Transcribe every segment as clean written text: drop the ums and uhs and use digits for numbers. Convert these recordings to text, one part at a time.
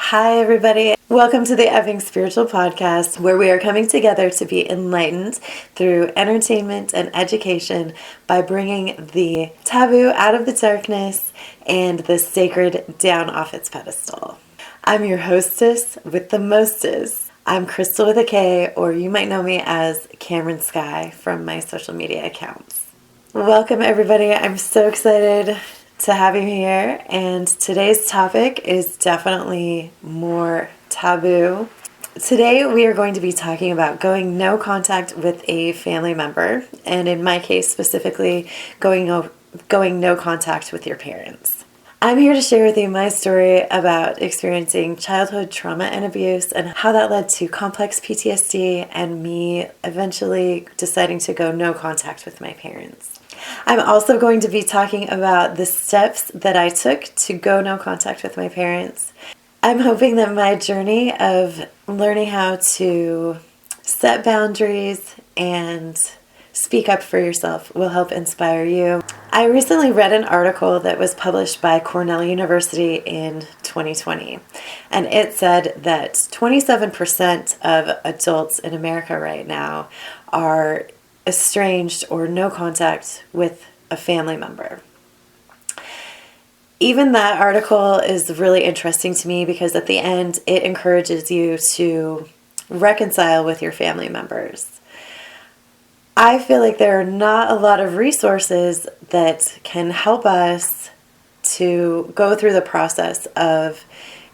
Hi, everybody. Welcome to the Effing Spiritual Podcast, where we are coming together to be enlightened through entertainment and education by bringing the taboo out of the darkness and the sacred down off its pedestal. I'm your hostess with the mostest. I'm Crystal with a K, or you might know me as Cameron Sky from my social media accounts. Welcome, everybody. I'm so excited to have you here, and today's topic is definitely more taboo. Today we are going to be talking about going no contact with a family member, and in my case specifically, going no contact with your parents. I'm here to share with you my story about experiencing childhood trauma and abuse and how that led to complex PTSD and me eventually deciding to go no contact with my parents. I'm also going to be talking about the steps that I took to go no contact with my parents. I'm hoping that my journey of learning how to set boundaries and speak up for yourself will help inspire you. I recently read an article that was published by Cornell University in 2020, and it said that 27% of adults in America right now are estranged or no contact with a family member. Even that article is really interesting to me because at the end it encourages you to reconcile with your family members. I feel like there are not a lot of resources that can help us to go through the process of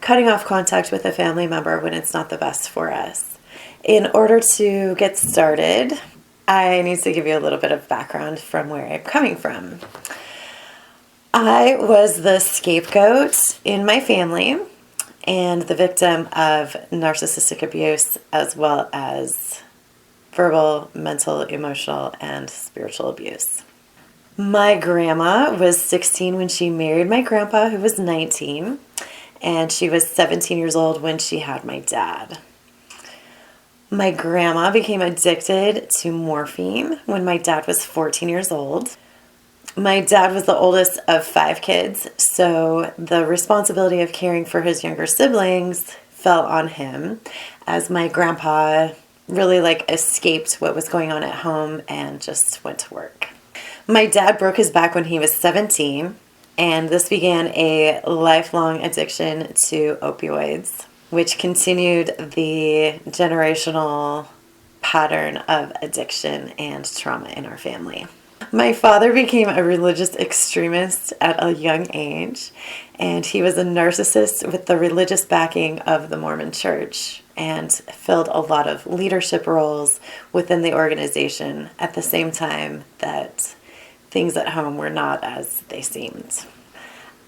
cutting off contact with a family member when it's not the best for us. In order to get started, I need to give you a little bit of background from where I'm coming from. I was the scapegoat in my family and the victim of narcissistic abuse as well as verbal, mental, emotional, and spiritual abuse. My grandma was 16 when she married my grandpa, who was 19, and she was 17 years old when she had my dad. My grandma became addicted to morphine when my dad was 14 years old. My dad was the oldest of 5 kids, so the responsibility of caring for his younger siblings fell on him, as my grandpa really escaped what was going on at home and just went to work. My dad broke his back when he was 17, and this began a lifelong addiction to opioids, which continued the generational pattern of addiction and trauma in our family. My father became a religious extremist at a young age, and he was a narcissist with the religious backing of the Mormon Church and filled a lot of leadership roles within the organization at the same time that things at home were not as they seemed.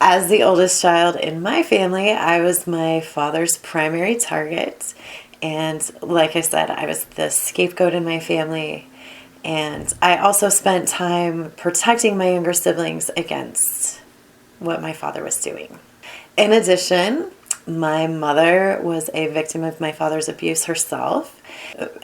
As the oldest child in my family, I was my father's primary target. And like I said, I was the scapegoat in my family. And I also spent time protecting my younger siblings against what my father was doing. In addition, my mother was a victim of my father's abuse herself,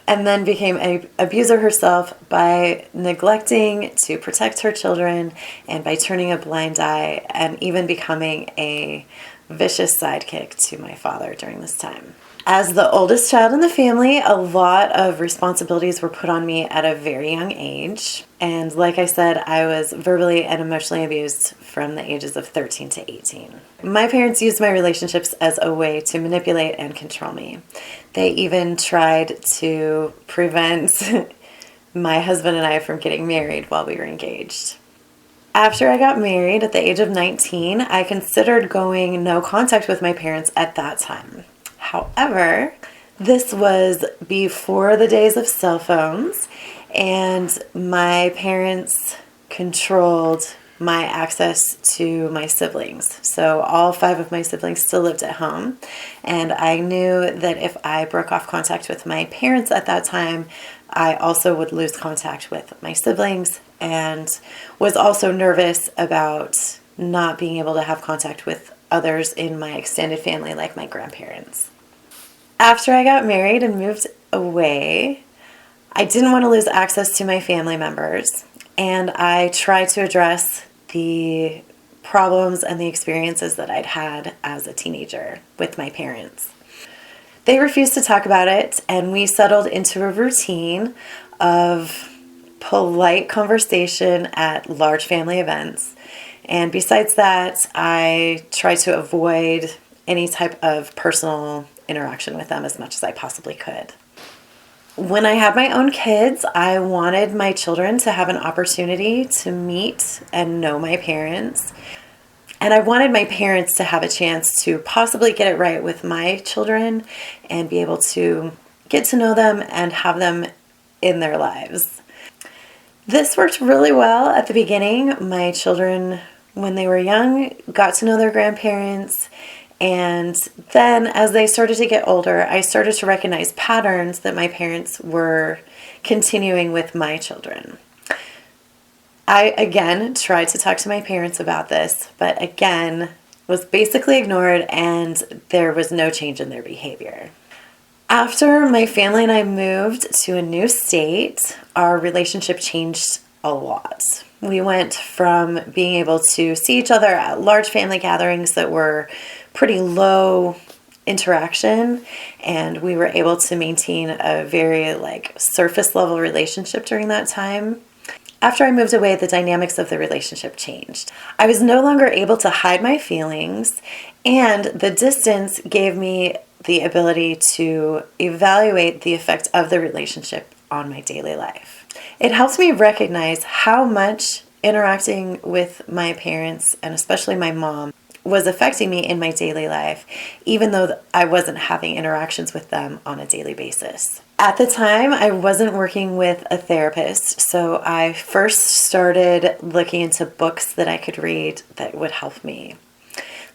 and then became an abuser herself by neglecting to protect her children and by turning a blind eye and even becoming a vicious sidekick to my father during this time. As the oldest child in the family, a lot of responsibilities were put on me at a very young age. And like I said, I was verbally and emotionally abused from the ages of 13 to 18. My parents used my relationships as a way to manipulate and control me. They even tried to prevent my husband and I from getting married while we were engaged. After I got married at the age of 19, I considered going no contact with my parents at that time. However, this was before the days of cell phones, and my parents controlled my access to my siblings. So all 5 of my siblings still lived at home, and I knew that if I broke off contact with my parents at that time, I also would lose contact with my siblings, and was also nervous about not being able to have contact with others in my extended family like my grandparents. After I got married and moved away, I didn't want to lose access to my family members, and I tried to address the problems and the experiences that I'd had as a teenager with my parents. They refused to talk about it, and we settled into a routine of polite conversation at large family events. And besides that, I tried to avoid any type of personal interaction with them as much as I possibly could. When I had my own kids, I wanted my children to have an opportunity to meet and know my parents. And I wanted my parents to have a chance to possibly get it right with my children and be able to get to know them and have them in their lives. This worked really well at the beginning. My children, when they were young, got to know their grandparents. And then as they started to get older, I started to recognize patterns that my parents were continuing with my children. I, again, tried to talk to my parents about this, but again, was basically ignored and there was no change in their behavior. After my family and I moved to a new state, our relationship changed a lot. We went from being able to see each other at large family gatherings that were pretty low interaction, and we were able to maintain a very surface level relationship during that time. After I moved away, the dynamics of the relationship changed. I was no longer able to hide my feelings, and the distance gave me the ability to evaluate the effect of the relationship on my daily life. It helps me recognize how much interacting with my parents, and especially my mom, was affecting me in my daily life, even though I wasn't having interactions with them on a daily basis. At the time, I wasn't working with a therapist, so I first started looking into books that I could read that would help me.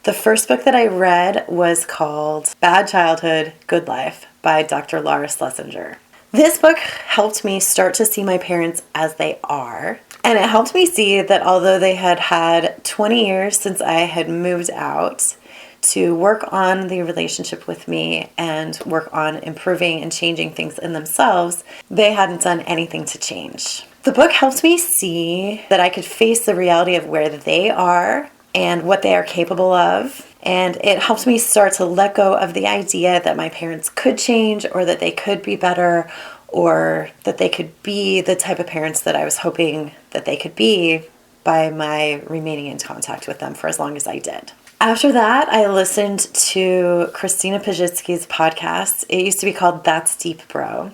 The first book that I read was called Bad Childhood, Good Life by Dr. Laura Schlesinger. This book helped me start to see my parents as they are, and it helped me see that although they had had 20 years since I had moved out, to work on the relationship with me and work on improving and changing things in themselves, they hadn't done anything to change. The book helped me see that I could face the reality of where they are and what they are capable of. And it helped me start to let go of the idea that my parents could change or that they could be better or that they could be the type of parents that I was hoping that they could be by my remaining in contact with them for as long as I did. After that, I listened to Christina Pajitsky's podcast. It used to be called That's Deep Bro.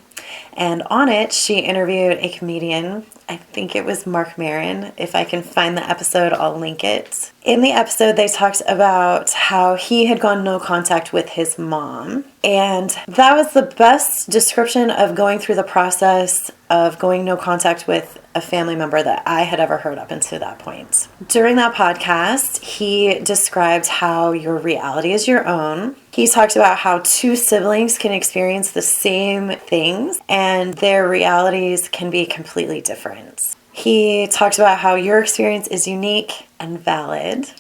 And on it, she interviewed a comedian. I think it was Mark Maron. If I can find the episode, I'll link it. In the episode, they talked about how he had gone no contact with his mom. And that was the best description of going through the process of going no contact with a family member that I had ever heard up until that point. During that podcast, he described how your reality is your own. He talked about how two siblings can experience the same things and their realities can be completely different. He talked about how your experience is unique and valid.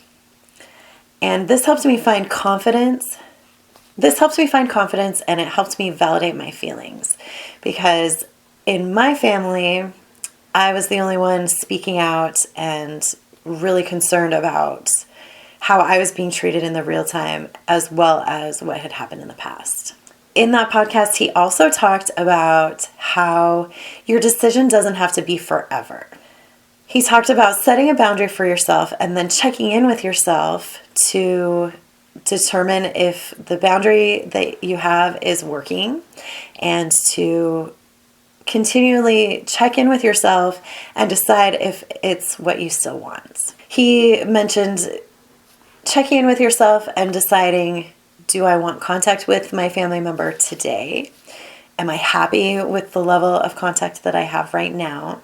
And this helped me find confidence. And it helped me validate my feelings, because in my family, I was the only one speaking out and really concerned about how I was being treated in the real time, as well as what had happened in the past. In that podcast, he also talked about how your decision doesn't have to be forever. He talked about setting a boundary for yourself and then checking in with yourself to determine if the boundary that you have is working, and to continually check in with yourself and decide if it's what you still want. He mentioned checking in with yourself and deciding, do I want contact with my family member today? Am I happy with the level of contact that I have right now?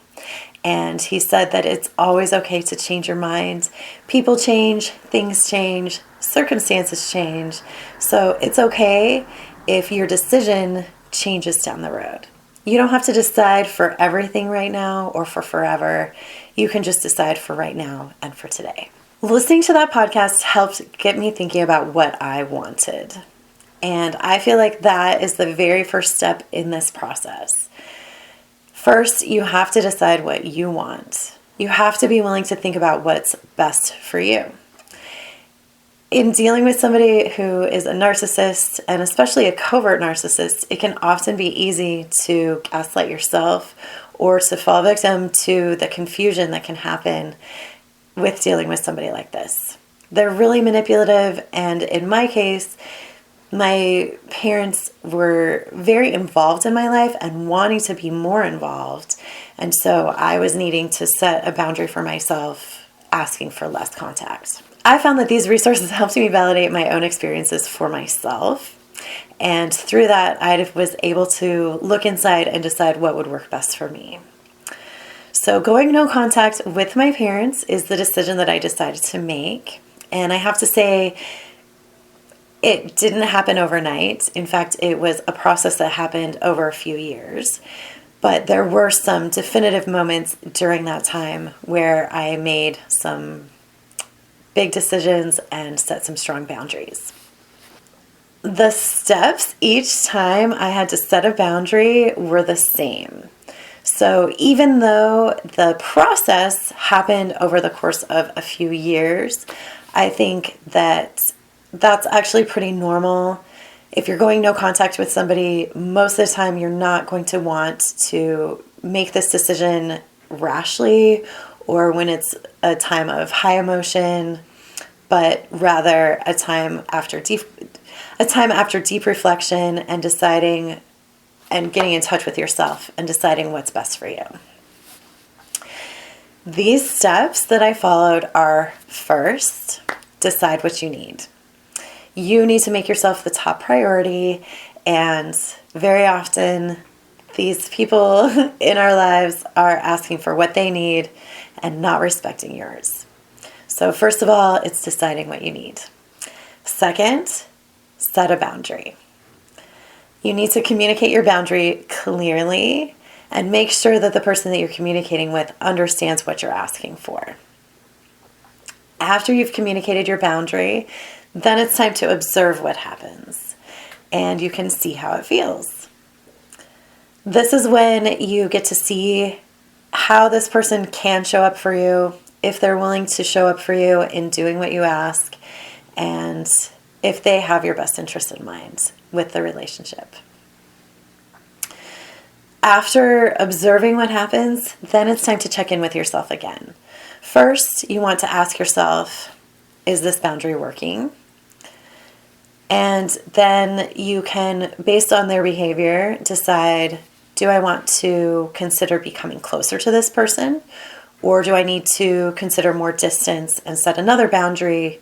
And he said that it's always okay to change your mind. People change, things change, circumstances change. So it's okay if your decision changes down the road. You don't have to decide for everything right now or for forever. You can just decide for right now and for today. Listening to that podcast helped get me thinking about what I wanted. And I feel like that is the very first step in this process. First, you have to decide what you want. You have to be willing to think about what's best for you. In dealing with somebody who is a narcissist, and especially a covert narcissist, it can often be easy to gaslight yourself or to fall victim to the confusion that can happen with dealing with somebody like this. They're really manipulative, and in my case, my parents were very involved in my life and wanting to be more involved. And so I was needing to set a boundary for myself, asking for less contact. I found that these resources helped me validate my own experiences for myself. And through that, I was able to look inside and decide what would work best for me. So going no contact with my parents is the decision that I decided to make. And I have to say, it didn't happen overnight. In fact, it was a process that happened over a few years. But there were some definitive moments during that time where I made some big decisions and set some strong boundaries. The steps each time I had to set a boundary were the same. So even though the process happened over the course of a few years, I think that that's actually pretty normal. If you're going no contact with somebody, most of the time you're not going to want to make this decision rashly or when it's a time of high emotion, but rather a time after deep reflection and deciding and getting in touch with yourself and deciding what's best for you. These steps that I followed are: first, decide what you need. You need to make yourself the top priority, and very often these people in our lives are asking for what they need and not respecting yours. So first of all, it's deciding what you need. Second, set a boundary. You need to communicate your boundary clearly and make sure that the person that you're communicating with understands what you're asking for. After you've communicated your boundary, then it's time to observe what happens, and you can see how it feels. This is when you get to see how this person can show up for you, if they're willing to show up for you in doing what you ask, and if they have your best interest in mind with the relationship. After observing what happens, then it's time to check in with yourself again. First, you want to ask yourself, is this boundary working? And then you can, based on their behavior, decide, do I want to consider becoming closer to this person? Or do I need to consider more distance and set another boundary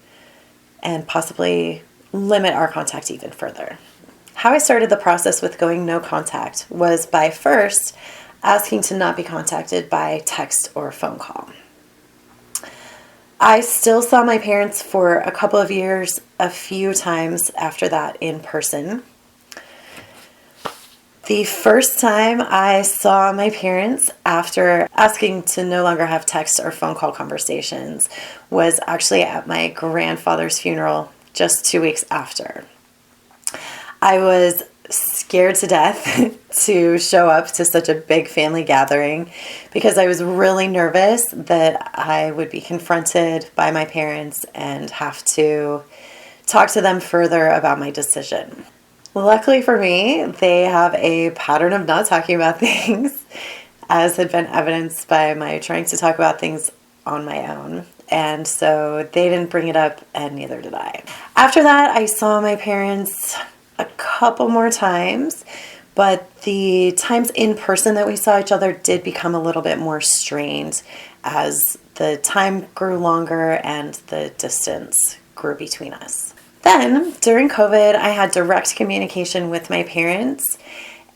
and possibly limit our contact even further? How I started the process with going no contact was by first asking to not be contacted by text or phone call. I still saw my parents for a couple of years, a few times after that in person. The first time I saw my parents after asking to no longer have text or phone call conversations was actually at my grandfather's funeral just 2 weeks after. I was scared to death to show up to such a big family gathering because I was really nervous that I would be confronted by my parents and have to talk to them further about my decision. Luckily for me, they have a pattern of not talking about things, as had been evidenced by my trying to talk about things on my own. And so they didn't bring it up, and neither did I. After that, I saw my parents a couple more times, but the times in person that we saw each other did become a little bit more strained as the time grew longer and the distance grew between us. Then, during COVID, I had direct communication with my parents,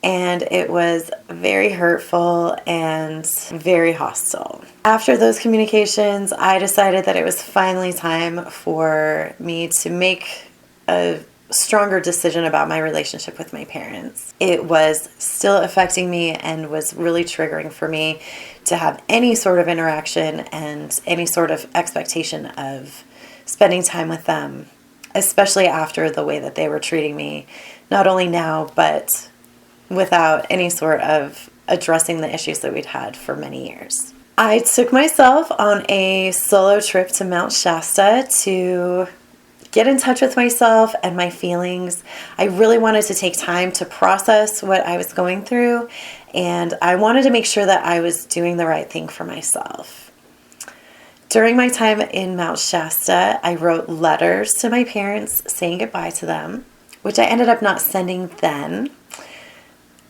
and it was very hurtful and very hostile. After those communications, I decided that it was finally time for me to make a stronger decision about my relationship with my parents. It was still affecting me and was really triggering for me to have any sort of interaction and any sort of expectation of spending time with them, especially after the way that they were treating me, not only now, but without any sort of addressing the issues that we'd had for many years. I took myself on a solo trip to Mount Shasta to get in touch with myself and my feelings. I really wanted to take time to process what I was going through, and I wanted to make sure that I was doing the right thing for myself. During my time in Mount Shasta, I wrote letters to my parents saying goodbye to them, which I ended up not sending then,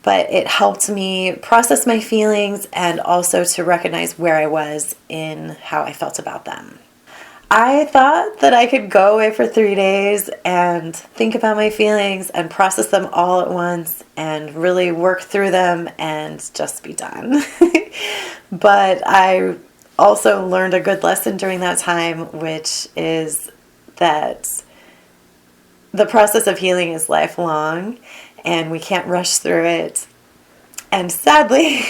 but it helped me process my feelings and also to recognize where I was in how I felt about them. I thought that I could go away for 3 days and think about my feelings and process them all at once and really work through them and just be done. But I also learned a good lesson during that time, which is that the process of healing is lifelong and we can't rush through it. And sadly,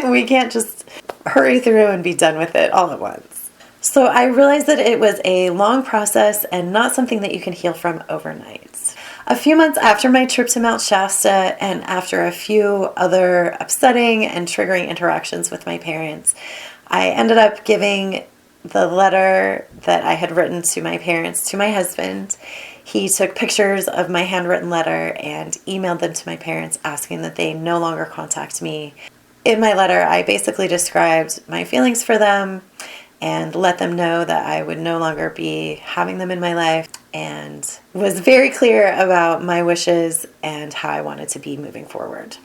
we can't just hurry through and be done with it all at once. So I realized that it was a long process and not something that you can heal from overnight. A few months after my trip to Mount Shasta and after a few other upsetting and triggering interactions with my parents, I ended up giving the letter that I had written to my parents to my husband. He took pictures of my handwritten letter and emailed them to my parents asking that they no longer contact me. In my letter, I basically described my feelings for them and let them know that I would no longer be having them in my life, and was very clear about my wishes and how I wanted to be moving forward.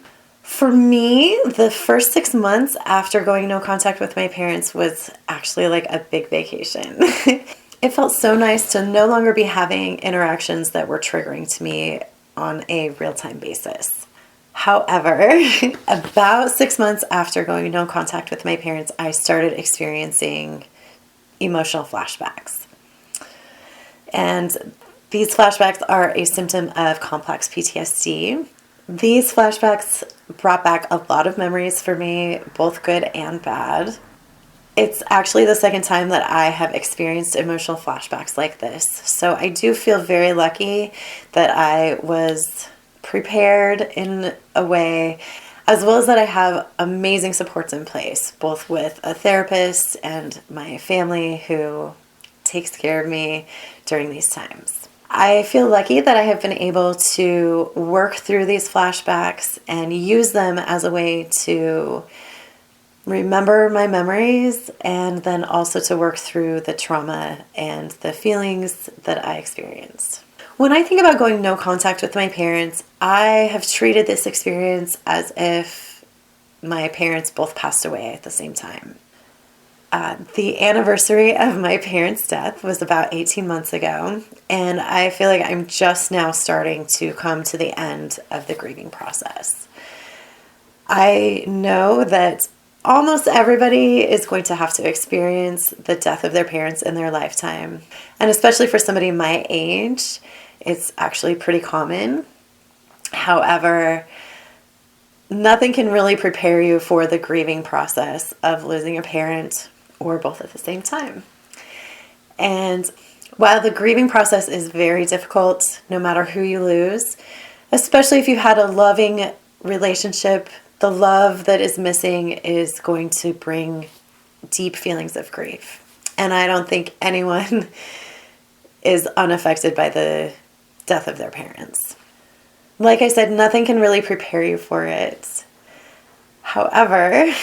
For me, the first 6 months after going no contact with my parents was actually like a big vacation. It felt so nice to no longer be having interactions that were triggering to me on a real-time basis. However, about 6 months after going no contact with my parents, I started experiencing emotional flashbacks. And these flashbacks are a symptom of complex PTSD. These flashbacks brought back a lot of memories for me, both good and bad. It's actually the second time that I have experienced emotional flashbacks like this. So I do feel very lucky that I was prepared in a way, as well as that I have amazing supports in place, both with a therapist and my family who takes care of me during these times. I feel lucky that I have been able to work through these flashbacks and use them as a way to remember my memories and then also to work through the trauma and the feelings that I experienced. When I think about going no contact with my parents, I have treated this experience as if my parents both passed away at the same time. The anniversary of my parents' death was about 18 months ago, and I feel like I'm just now starting to come to the end of the grieving process. I know that almost everybody is going to have to experience the death of their parents in their lifetime, and especially for somebody my age, it's actually pretty common. However, nothing can really prepare you for the grieving process of losing a parent or both at the same time. And while the grieving process is very difficult, no matter who you lose, especially if you've had a loving relationship, the love that is missing is going to bring deep feelings of grief. And I don't think anyone is unaffected by the death of their parents. Like I said, nothing can really prepare you for it. However,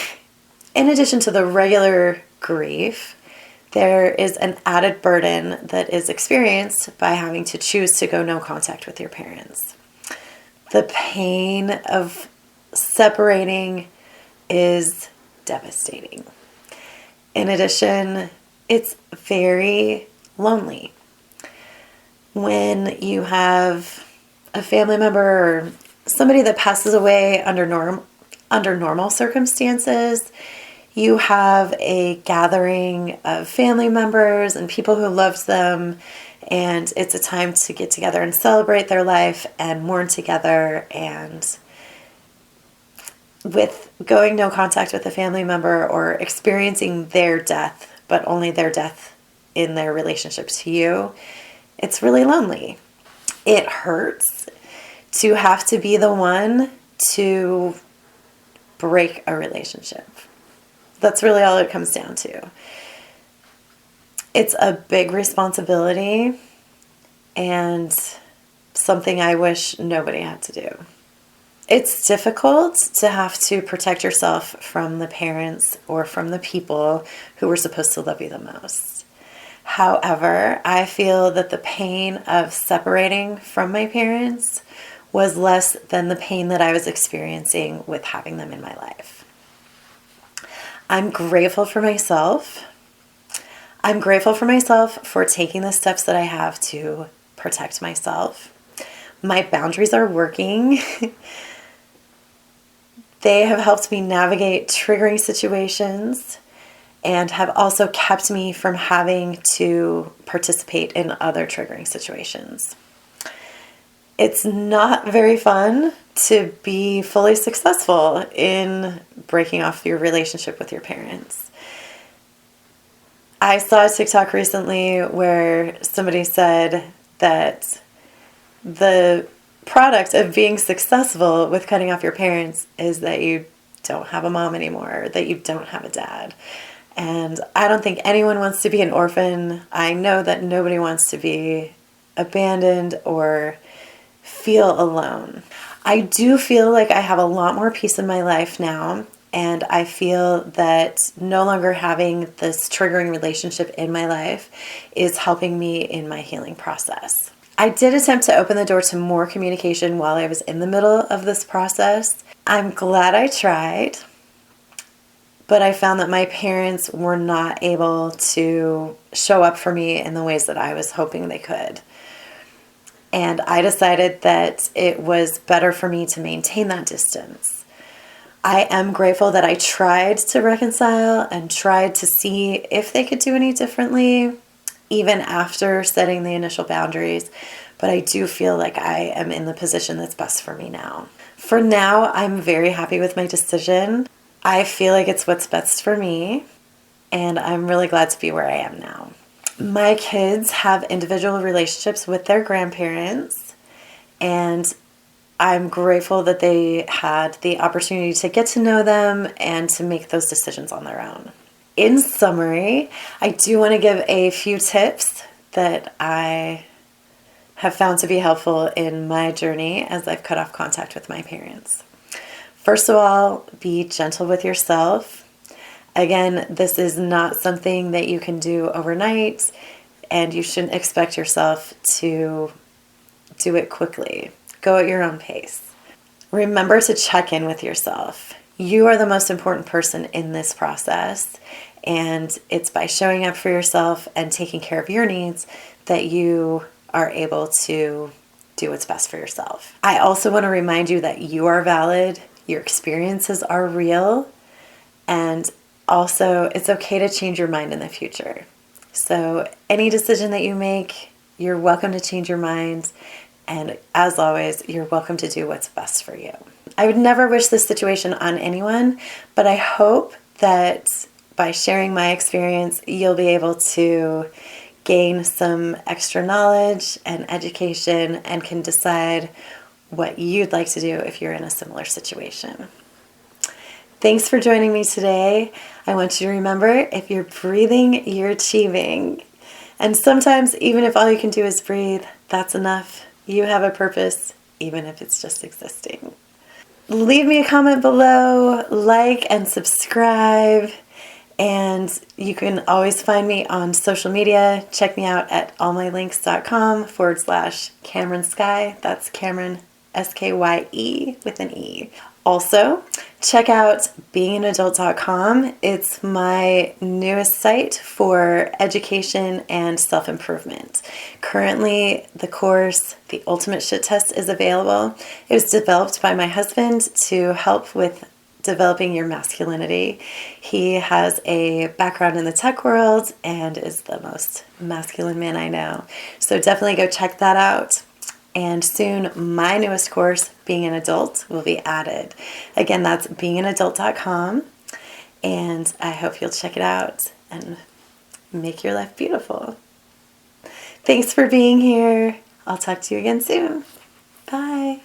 in addition to the regular grief, there is an added burden that is experienced by having to choose to go no contact with your parents. The pain of separating is devastating. In addition, it's very lonely. When you have a family member or somebody that passes away under normal circumstances, you have a gathering of family members and people who loved them, and it's a time to get together and celebrate their life and mourn together. And with going no contact with a family member or experiencing their death, but only their death in their relationship to you, it's really lonely. It hurts to have to be the one to break a relationship. That's really all it comes down to. It's a big responsibility, and something I wish nobody had to do. It's difficult to have to protect yourself from the parents or from the people who were supposed to love you the most. However, I feel that the pain of separating from my parents was less than the pain that I was experiencing with having them in my life. I'm grateful for myself. I'm grateful for myself for taking the steps that I have to protect myself. My boundaries are working. They have helped me navigate triggering situations and have also kept me from having to participate in other triggering situations. It's not very fun to be fully successful in breaking off your relationship with your parents. I saw a TikTok recently where somebody said that the product of being successful with cutting off your parents is that you don't have a mom anymore, that you don't have a dad. And I don't think anyone wants to be an orphan. I know that nobody wants to be abandoned or feel alone. I do feel like I have a lot more peace in my life now, and I feel that no longer having this triggering relationship in my life is helping me in my healing process. I did attempt to open the door to more communication while I was in the middle of this process. I'm glad I tried, but I found that my parents were not able to show up for me in the ways that I was hoping they could. And I decided that it was better for me to maintain that distance. I am grateful that I tried to reconcile and tried to see if they could do any differently, even after setting the initial boundaries. But I do feel like I am in the position that's best for me now. For now, I'm very happy with my decision. I feel like it's what's best for me, and I'm really glad to be where I am now. My kids have individual relationships with their grandparents, and I'm grateful that they had the opportunity to get to know them and to make those decisions on their own. In summary, I do want to give a few tips that I have found to be helpful in my journey as I've cut off contact with my parents. First of all, be gentle with yourself. Again, this is not something that you can do overnight, and you shouldn't expect yourself to do it quickly. Go at your own pace. Remember to check in with yourself. You are the most important person in this process, and it's by showing up for yourself and taking care of your needs that you are able to do what's best for yourself. I also want to remind you that you are valid, your experiences are real, and also it's okay to change your mind in the future. So any decision that you make, you're welcome to change your mind, and as always, you're welcome to do what's best for you. I would never wish this situation on anyone, but I hope that by sharing my experience, you'll be able to gain some extra knowledge and education and can decide what you'd like to do if you're in a similar situation. Thanks for joining me today. I want you to remember, if you're breathing, you're achieving. And sometimes, even if all you can do is breathe, that's enough. You have a purpose, even if it's just existing. Leave me a comment below, like and subscribe. And you can always find me on social media. Check me out at allmylinks.com/Cameron Skye. That's Cameron, Skye with an E. Also, check out beinganadult.com. It's my newest site for education and self-improvement. Currently, the course, The Ultimate Shit Test, is available. It was developed by my husband to help with developing your masculinity. He has a background in the tech world and is the most masculine man I know. So definitely go check that out. And soon, my newest course, Being an Adult, will be added. Again, that's beinganadult.com. And I hope you'll check it out and make your life beautiful. Thanks for being here. I'll talk to you again soon. Bye.